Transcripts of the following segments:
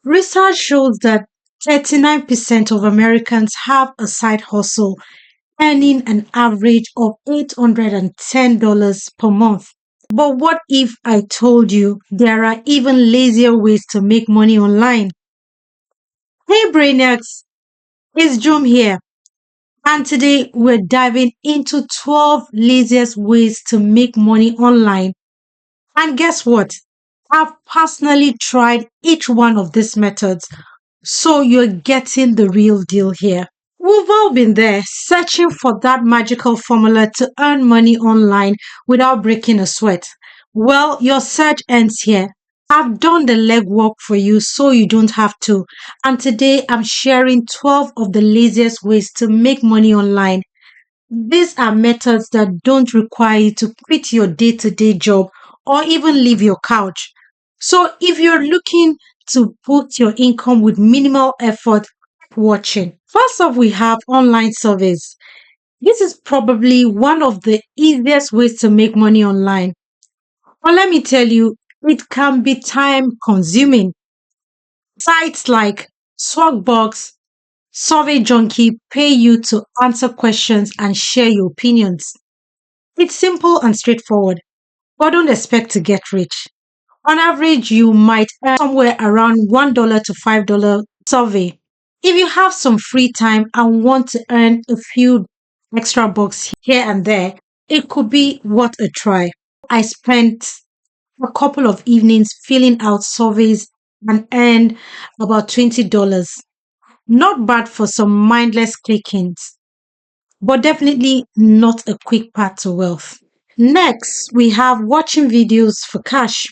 Research shows that 39% of Americans have a side hustle earning an average of $810 per month. But what if I told you there are even lazier ways to make money online? Hey Brainiacs, it's Jum here, and today we're diving into 12 laziest ways to make money online. And guess what? I've personally tried each one of these methods, so you're getting the real deal here. We've all been there, searching for that magical formula to earn money online without breaking a sweat. Well, your search ends here. I've done the legwork for you so you don't have to. And today I'm sharing 12 of the laziest ways to make money online. These are methods that don't require you to quit your day to day job or even leave your couch. So if you're looking to boost your income with minimal effort, keep watching. First off, we have online surveys. This is probably one of the easiest ways to make money online. But let me tell you, it can be time consuming. Sites like Swagbox, Survey Junkie pay you to answer questions and share your opinions. It's simple and straightforward, but don't expect to get rich. On average, you might earn somewhere around $1 to $5 survey. If you have some free time and want to earn a few extra bucks here and there, it could be worth a try. I spent a couple of evenings filling out surveys and earned about $20. Not bad for some mindless clickings, but definitely not a quick path to wealth. Next, we have watching videos for cash.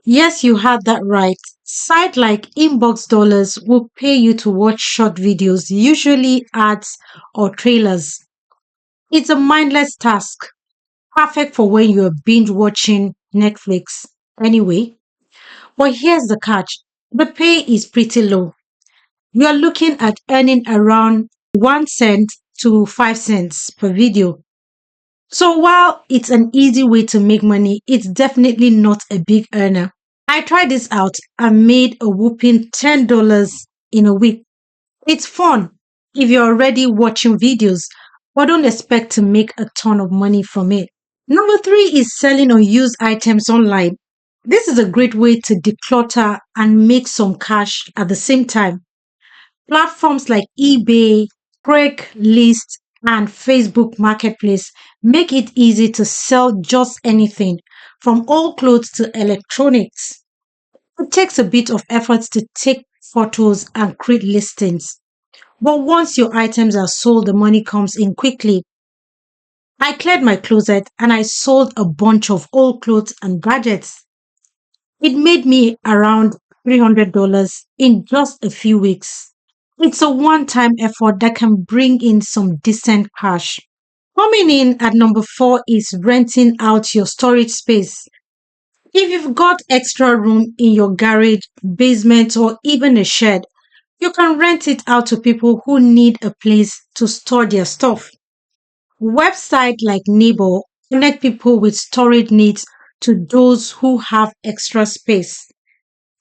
Yes, you had that right. Sites like Inbox Dollars will pay you to watch short videos, usually ads or trailers. It's a mindless task, perfect for when you're binge watching Netflix. Anyway, but here's the catch, the pay is pretty low. You're looking at earning around 1 cent to 5 cents per video. So while it's an easy way to make money, it's definitely not a big earner. I tried this out and made a whopping $10 in a week. It's fun if you're already watching videos, but don't expect to make a ton of money from it. Number three is selling unused items online. This is a great way to declutter and make some cash at the same time. Platforms like eBay, Craigslist, and Facebook Marketplace make it easy to sell just anything, from old clothes to electronics. It takes a bit of effort to take photos and create listings, but once your items are sold, the money comes in quickly. I cleared my closet and I sold a bunch of old clothes and gadgets. It made me around $300 in just a few weeks. It's a one time effort that can bring in some decent cash. Coming in at number four is renting out your storage space. If you've got extra room in your garage, basement, or even a shed, you can rent it out to people who need a place to store their stuff. Websites like Nebo connect people with storage needs to those who have extra space.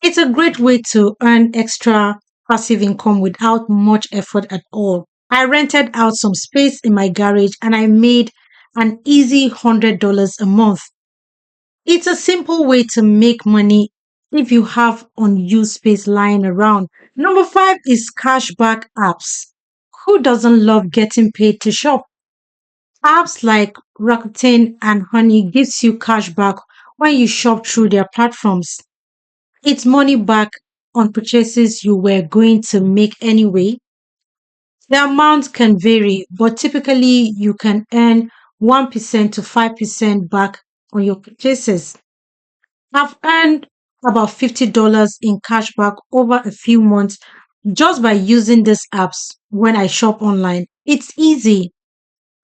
It's a great way to earn extra passive income without much effort at all. I rented out some space in my garage and I made an easy $100 a month. It's a simple way to make money if you have unused space lying around. Number five is cashback apps. Who doesn't love getting paid to shop? Apps like Rakuten and Honey gives you cash back when you shop through their platforms. It's money back on purchases you were going to make anyway. The amount can vary, but typically you can earn 1% to 5% back on your purchases. I've earned about $50 in cash back over a few months just by using these apps when I shop online. It's easy,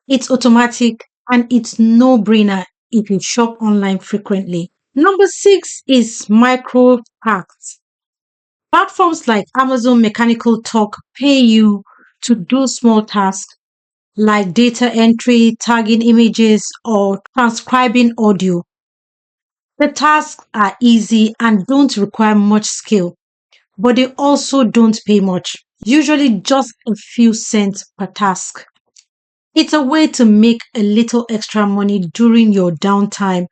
it's automatic, and it's no brainer if you shop online frequently. Number six is micro tasks. Platforms like Amazon Mechanical Turk pay you to do small tasks like data entry, tagging images, or transcribing audio. The tasks are easy and don't require much skill. but they also don't pay much, usually just a few cents per task. It's a way to make a little extra money during your downtime,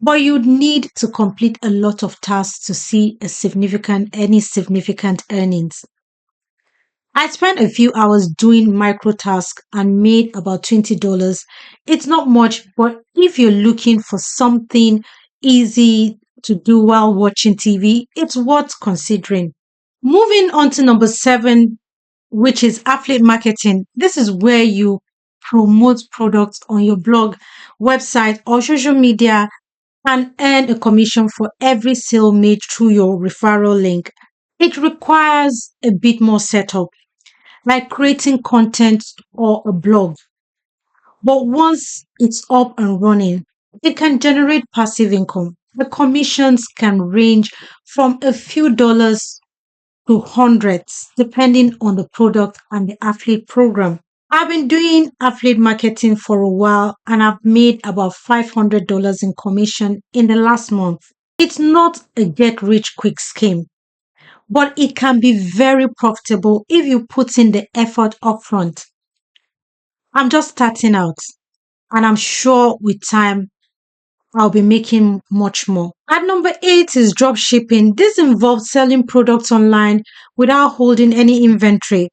but you'd need to complete a lot of tasks to see any significant earnings. I spent a few hours doing micro tasks and made about $20. It's not much, but if you're looking for something easy to do while watching TV, it's worth considering. Moving on to number 7, which is affiliate marketing. This is where you promote products on your blog, website, or social media and earn a commission for every sale made through your referral link. It requires a bit more setup, like creating content or a blog. But once it's up and running, it can generate passive income. The commissions can range from a few dollars to hundreds, depending on the product and the affiliate program. I've been doing affiliate marketing for a while and I've made about $500 in commission in the last month. It's not a get rich quick scheme, but it can be very profitable if you put in the effort upfront. I'm just starting out and I'm sure with time I'll be making much more. At number 8 is drop shipping. This involves selling products online without holding any inventory.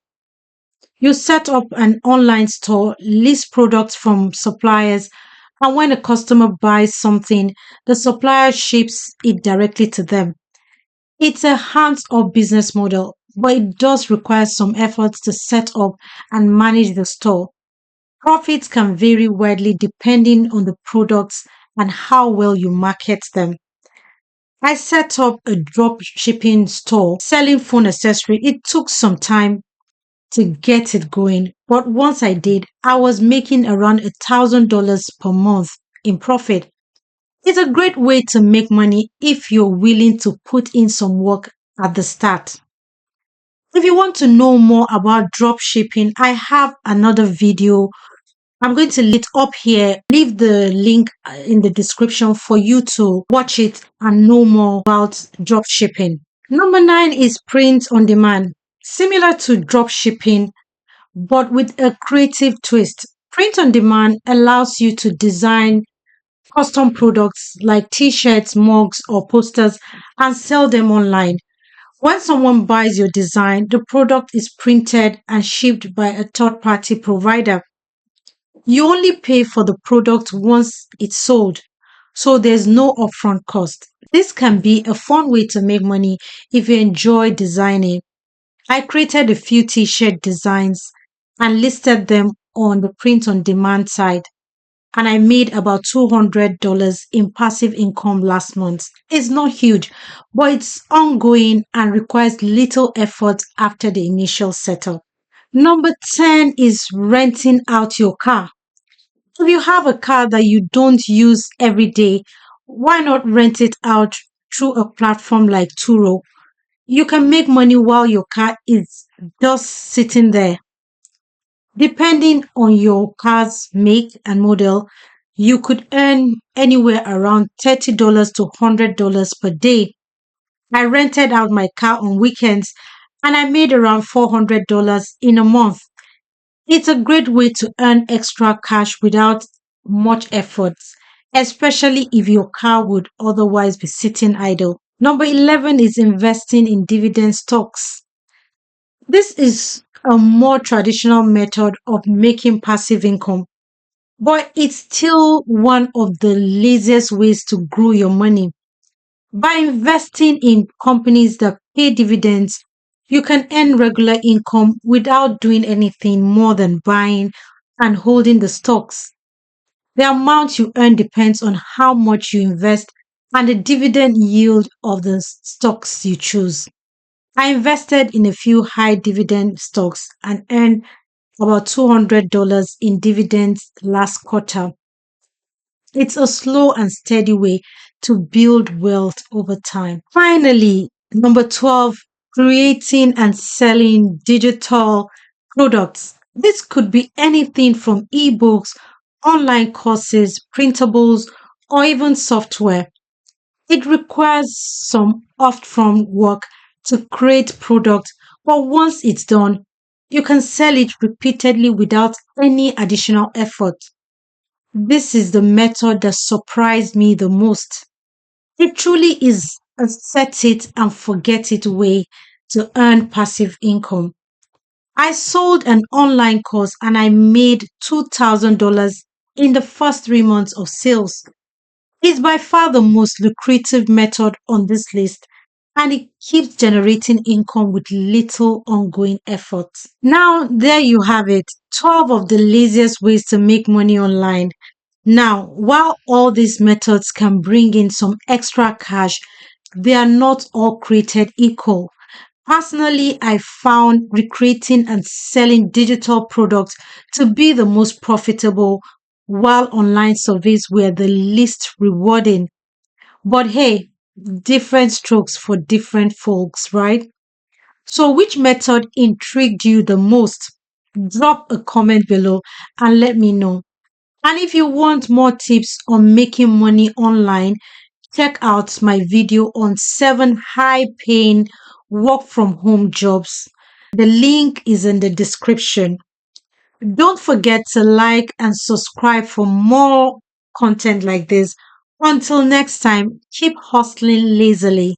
You set up an online store, list products from suppliers, and when a customer buys something, the supplier ships it directly to them. It's a hands off business model, but it does require some efforts to set up and manage the store. Profits can vary widely depending on the products and how well you market them. I set up a drop shipping store selling phone accessory. It took some time to get it going, but once I did, I was making around $1,000 per month in profit. It's a great way to make money if you're willing to put in some work at the start. If you want to know more about drop shipping, I have another video. I'm going to leave it up here, leave the link in the description for you to watch it and know more about drop shipping. Number 9 is print on demand. Similar to drop shipping, but with a creative twist. Print on demand allows you to design custom products like t-shirts, mugs, or posters and sell them online. When someone buys your design, the product is printed and shipped by a third party provider. You only pay for the product once it's sold, so there's no upfront cost. This can be a fun way to make money if you enjoy designing. I created a few t shirt designs and listed them on the print on demand side, and I made about $200 in passive income last month. It's not huge, but it's ongoing and requires little effort after the initial setup. Number 10 is renting out your car. If you have a car that you don't use every day, why not rent it out through a platform like Turo? You can make money while your car is just sitting there. Depending on your car's make and model, you could earn anywhere around $30 to $100 per day. I rented out my car on weekends and I made around $400 in a month. It's a great way to earn extra cash without much effort, especially if your car would otherwise be sitting idle. Number 11 is investing in dividend stocks. This is a more traditional method of making passive income, but it's still one of the laziest ways to grow your money. By investing in companies that pay dividends, you can earn regular income without doing anything more than buying and holding the stocks. The amount you earn depends on how much you invest and the dividend yield of the stocks you choose. I invested in a few high dividend stocks and earned about $200 in dividends last quarter. It's a slow and steady way to build wealth over time. Finally, number 12, creating and selling digital products. This could be anything from ebooks, online courses, printables, or even software. It requires some upfront work to create product, but once it's done, you can sell it repeatedly without any additional effort. This is the method that surprised me the most. It truly is a set it and forget it way to earn passive income. I sold an online course and I made $2,000 in the first 3 months of sales. It's by far the most lucrative method on this list, and it keeps generating income with little ongoing effort. Now, there you have it, 12 of the laziest ways to make money online. Now, while all these methods can bring in some extra cash, they are not all created equal. Personally, I found recreating and selling digital products to be the most profitable, while online surveys were the least rewarding. But hey, different strokes for different folks, right? So, which method intrigued you the most? Drop a comment below and let me know. And if you want more tips on making money online, check out my video on 7 high paying work from home jobs. The link is in the description. Don't forget to like and subscribe for more content like this. Until next time, keep hustling lazily.